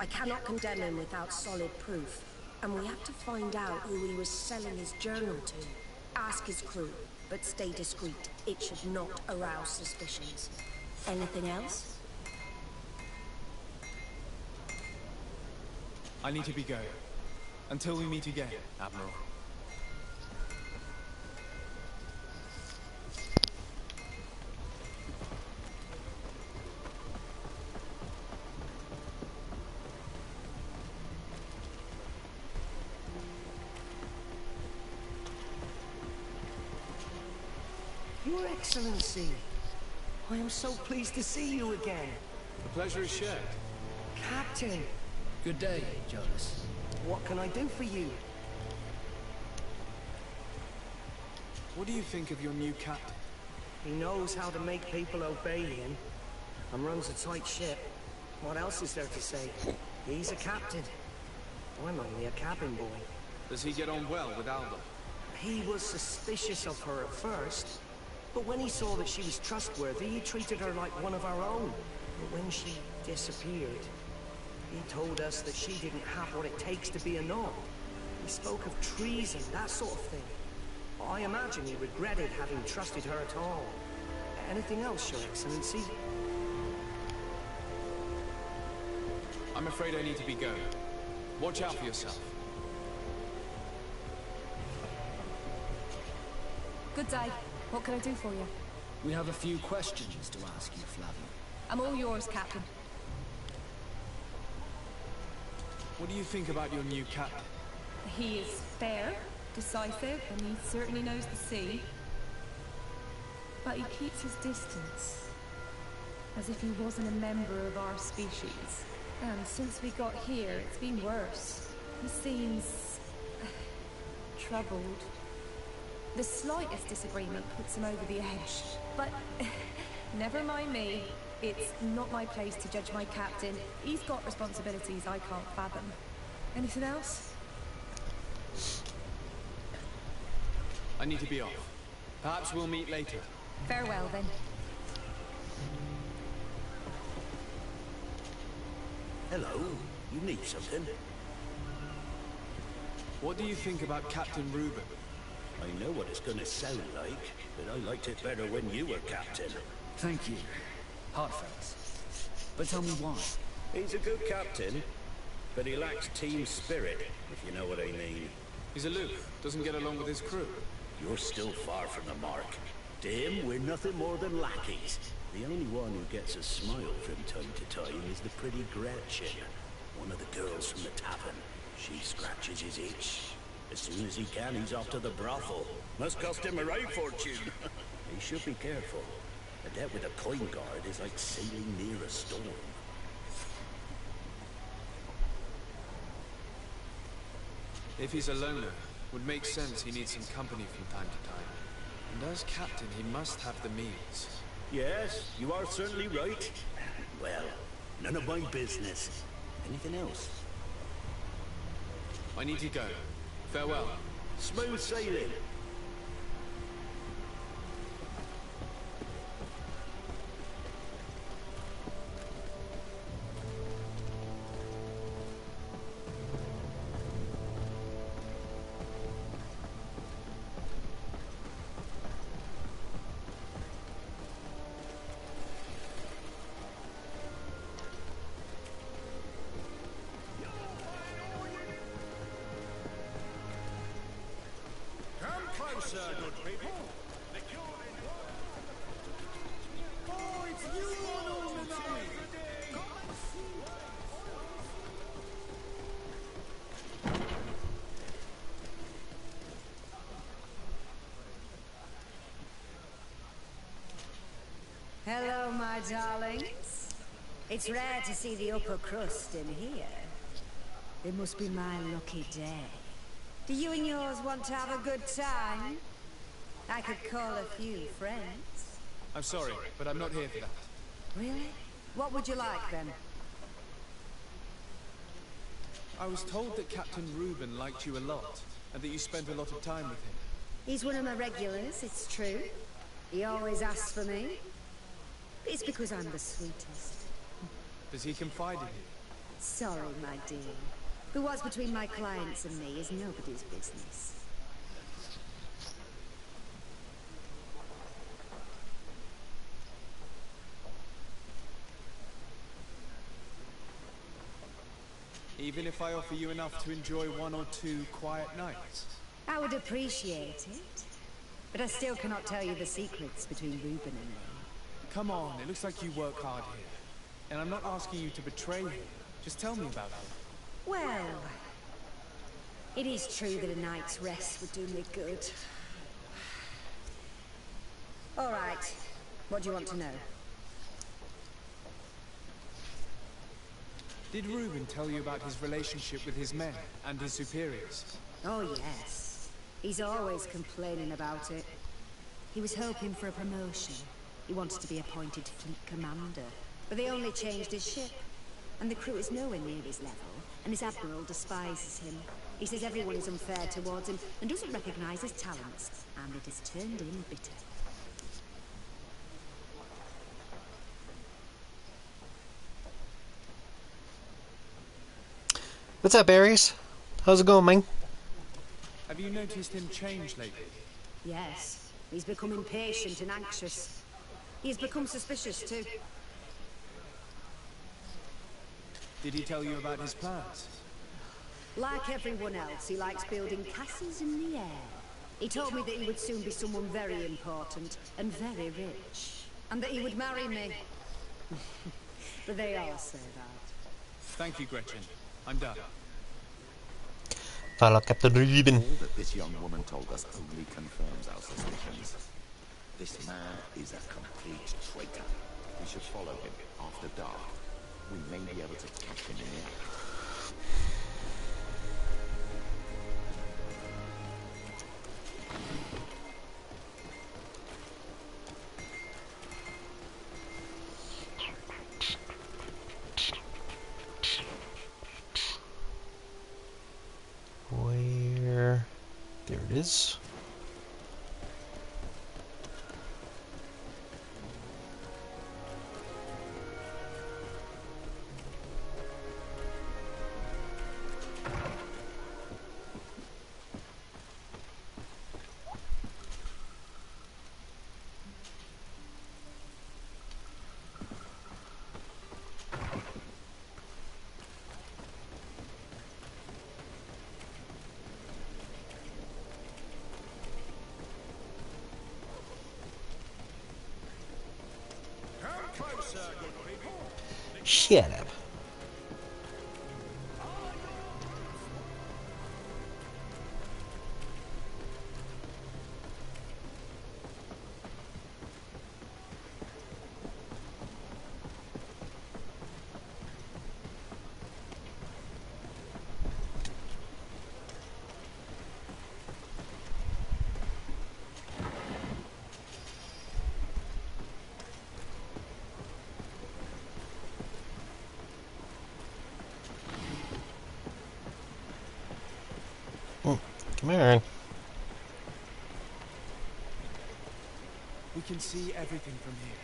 I cannot condemn him without solid proof. And we have to find out who he was selling his journal to. Ask his crew, but stay discreet. It should not arouse suspicions. Anything else? I need to be going. Until we meet again, Admiral. Your Excellency, I am so pleased to see you again. The pleasure is shared. Captain, Good day, Jonas. what can I do for you? What do you think of your new captain? He knows how to make people obey him, and runs a tight ship. What else is there to say? He's a captain. I'm only a cabin boy. Does he get on well with Alba? He was suspicious of her at first, but when he saw that she was trustworthy, he treated her like one of our own. But when she disappeared, he told us that she didn't have what it takes to be a nun. He spoke of treason, that sort of thing. I imagine he regretted having trusted her at all. Anything else, Your Excellency? I'm afraid I need to be going. Watch out for yourself. Good day. What can I do for you? We have a few questions to ask you, Flavio. I'm all yours, Captain. What do you think about your new captain? He is fair, decisive, and he certainly knows the sea. But he keeps his distance, as if he wasn't a member of our species. And since we got here, it's been worse. He seems troubled. The slightest disagreement puts him over the edge. But never mind me. It's not my place to judge my captain. He's got responsibilities I can't fathom. Anything else? I need to be off. Perhaps we'll meet later. Farewell, then. Hello, you need something? What do you think about Captain Ruben? I know what it's gonna sound like, but I liked it better when you were captain. Thank you. Heartfelt. But tell me why. He's a good captain, but he lacks team spirit, if you know what I mean. He's aloof, doesn't get along with his crew. You're still far from the mark. To him, we're nothing more than lackeys. The only one who gets a smile from time to time is the pretty Gretchen, one of the girls from the tavern. She scratches his itch. As soon as he can, he's off to the brothel. Must cost him a right fortune. He should be careful. A debt with a coin guard is like sailing near a storm. If he's a loner, would make sense he needs some company from time to time. And as captain, he must have the means. Yes, you are certainly right. Well, none of my business. Anything else? I need to go. Farewell. Smooth sailing. Closer, good people. Oh, it's you, old man. Hello, my darlings. It's rare to see the upper crust in here. It must be my lucky day. Do you and yours want to have a good time? I could call a few friends. I'm sorry, but I'm not here for that. Really? What would you like, then? I was told that Captain Reuben liked you a lot, and that you spent a lot of time with him. He's one of my regulars, it's true. He always asks for me. It's because I'm the sweetest. Does he confide in you? Sorry, my dear. But what's between my clients and me is nobody's business. Even if I offer you enough to enjoy 1 or 2 quiet nights? I would appreciate it. But I still cannot tell you the secrets between Reuben and me. Come on, it looks like you work hard here. And I'm not asking you to betray him. Just tell me about it. Well, it is true that a night's rest would do me good. All right, what do you want to know? Did Reuben tell you about his relationship with his men and his superiors? Oh, yes. He's always complaining about it. He was hoping for a promotion. He wanted to be appointed fleet commander. But they only changed his ship. And the crew is nowhere near his level, and his admiral despises him. He says everyone is unfair towards him and doesn't recognize his talents, and it has turned him bitter. What's up, Aries? How's it going, man? Have you noticed him change lately? Yes. He's become impatient and anxious. He's become suspicious, too. Did he tell you about his plans? Like everyone else, he likes building castles in the air. He told me that he would soon be someone very important and very rich. And that he would marry me. But they all say that. Thank you, Gretchen. I'm done. Follow Captain Reuben. All that this young woman told us only confirms our suspicions. This man is a complete traitor. We should follow him after dark. We may be able to catch him in the act. Where? There it is. Shut up. Come on. We can see everything from here.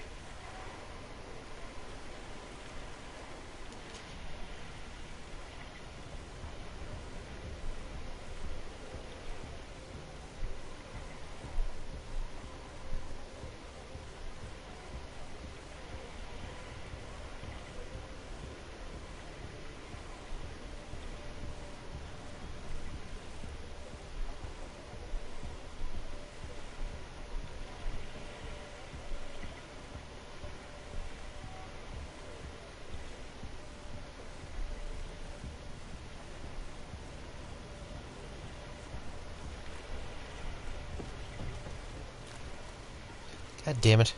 God damn it.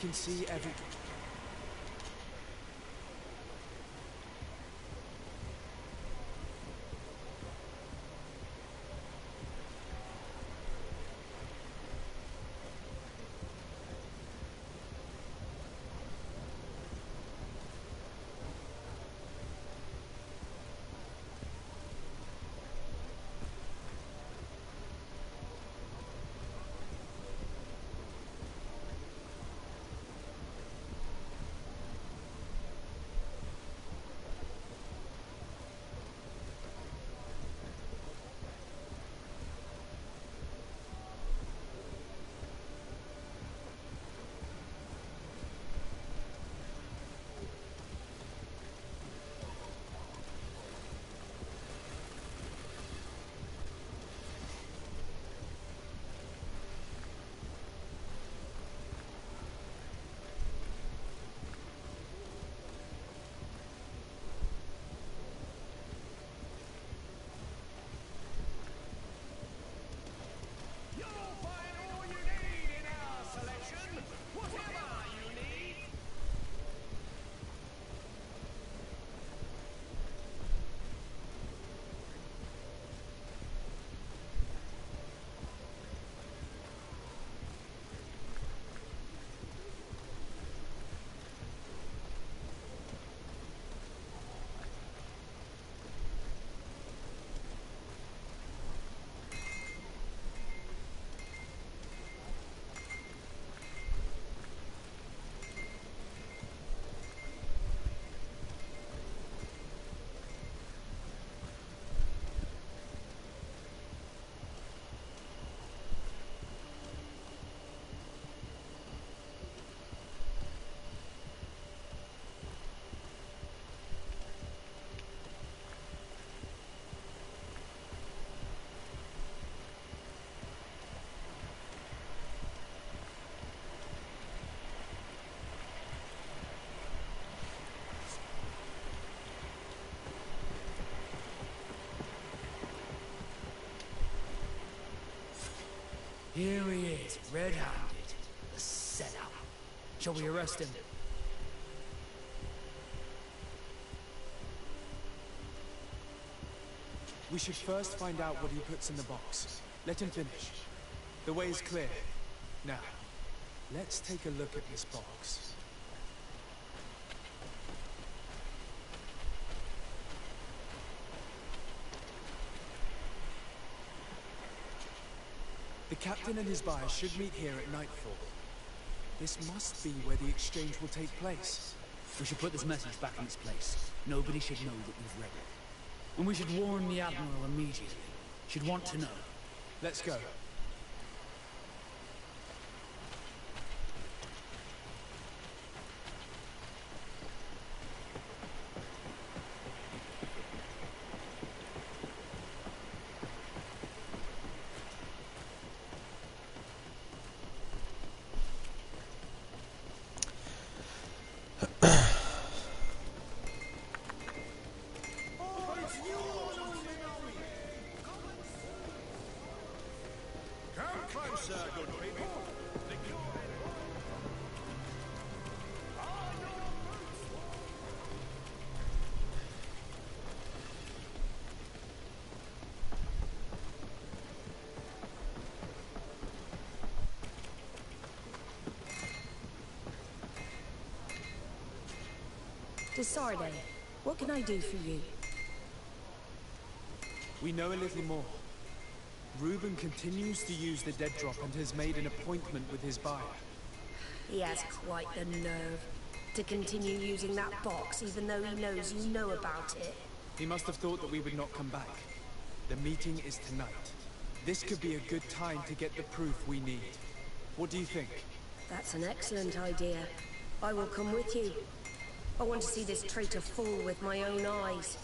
can see every... Here he is, red-handed. The setup. Shall we arrest him? We should first find out what he puts in the box. Let him finish. The way is clear. Now, let's take a look at this box. The captain and his buyer should meet here at nightfall. This must be where the exchange will take place. We should put this message back in its place. Nobody should know that we've read it. And we should warn the Admiral immediately. Should want to know. Let's go. To Sardet, what can I do for you? We know a little more. Reuben continues to use the dead drop and has made an appointment with his buyer. He has quite the nerve to continue using that box even though he knows you know about it. He must have thought that we would not come back. The meeting is tonight. This could be a good time to get the proof we need. What do you think? That's an excellent idea. I will come with you. I want to see this traitor fall with my own eyes.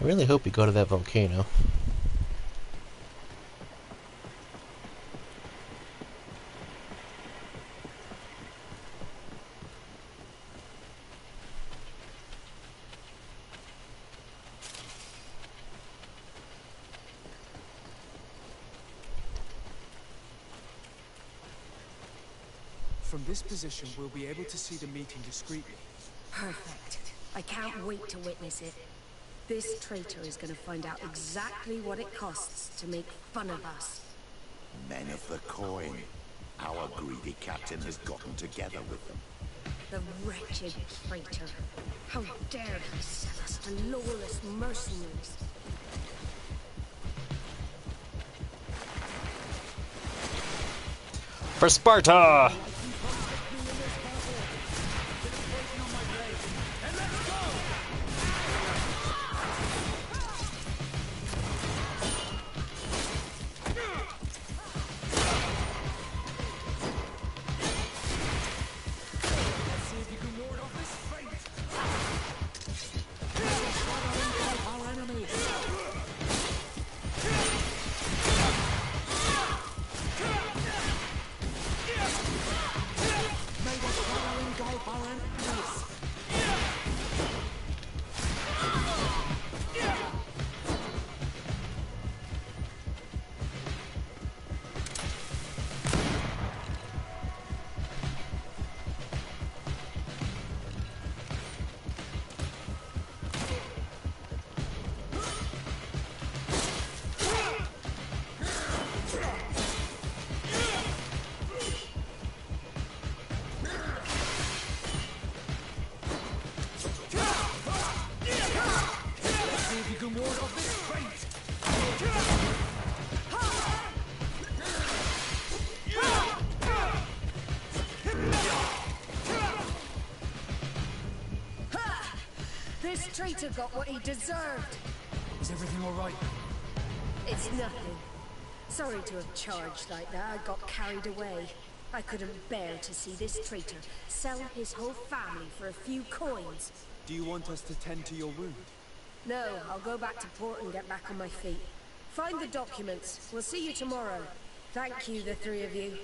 I really hope you go to that volcano. From this position, we'll be able to see the meeting discreetly. Perfect. I can't wait to witness it. This traitor is going to find out exactly what it costs to make fun of us. Men of the coin. Our greedy captain has gotten together with them. The wretched traitor. How dare he sell us to lawless mercenaries? For Sparta! This traitor got what he deserved. Is everything all right? It's nothing. Sorry to have charged like that. I got carried away. I couldn't bear to see this traitor sell his whole family for a few coins. Do you want us to tend to your wound? No, I'll go back to port and get back on my feet. Find the documents. We'll see you tomorrow. Thank you, the three of you.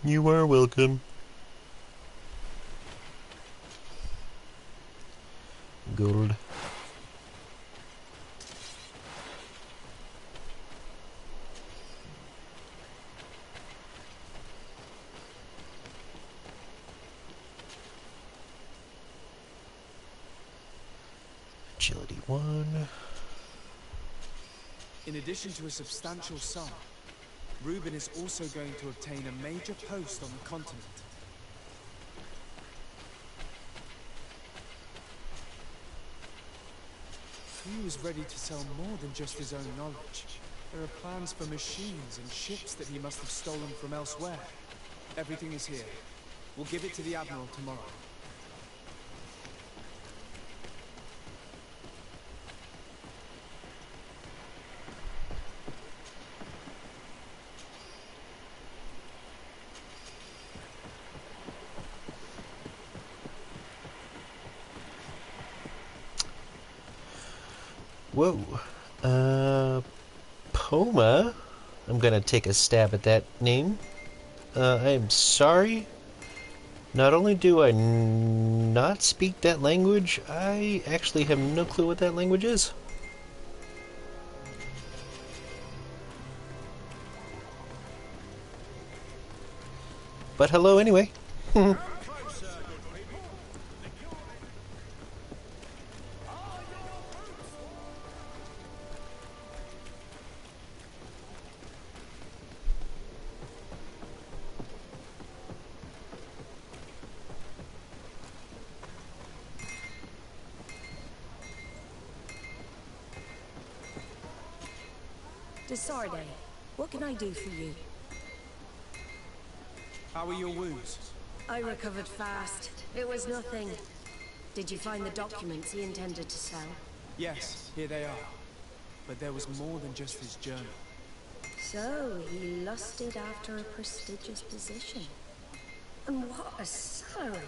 You are welcome. Gold. Agility 1. In addition to a substantial sum, Reuben is also going to obtain a major post on the continent. He was ready to sell more than just his own knowledge. There are plans for machines and ships that he must have stolen from elsewhere. Everything is here. We'll give it to the Admiral tomorrow. Whoa. Poma? I'm gonna take a stab at that name. I am sorry. Not only do I not speak that language, I actually have no clue what that language is. But hello anyway. Sardet, what can I do for you? How are your wounds? I recovered fast. It was nothing. Did you find the documents he intended to sell? Yes, here they are. But there was more than just his journal. So, he lusted after a prestigious position. And what a salary!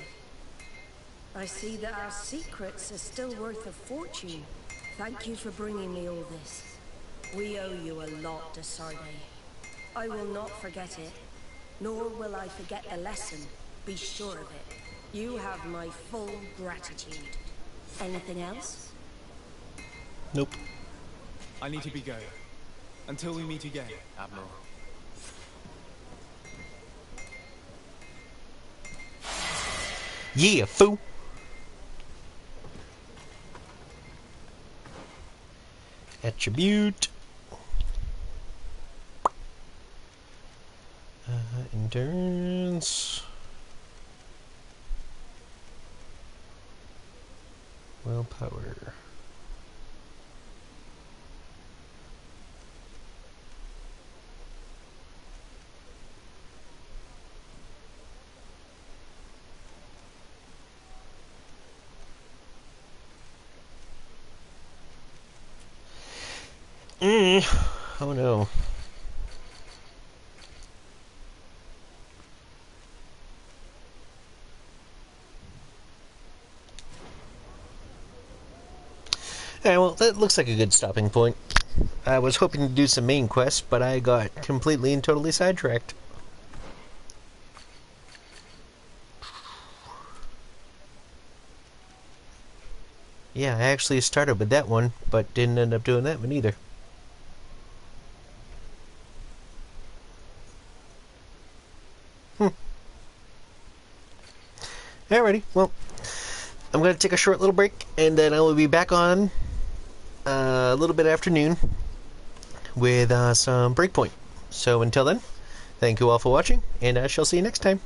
I see that our secrets are still worth a fortune. Thank you for bringing me all this. We owe you a lot to Sardet. I will not forget it, nor will I forget the lesson. Be sure of it. You have my full gratitude. Anything else? Nope. I need to be going. Until we meet again, Admiral. Yeah, fool. Attribute. Endurance. Willpower. Oh no. Alright, well, that looks like a good stopping point. I was hoping to do some main quests, but I got completely and totally sidetracked. Yeah, I actually started with that one, but didn't end up doing that one either. Alrighty, well, I'm going to take a short little break, and then I will be back on a little bit after noon with some Breakpoint. So until then, thank you all for watching, and I shall see you next time.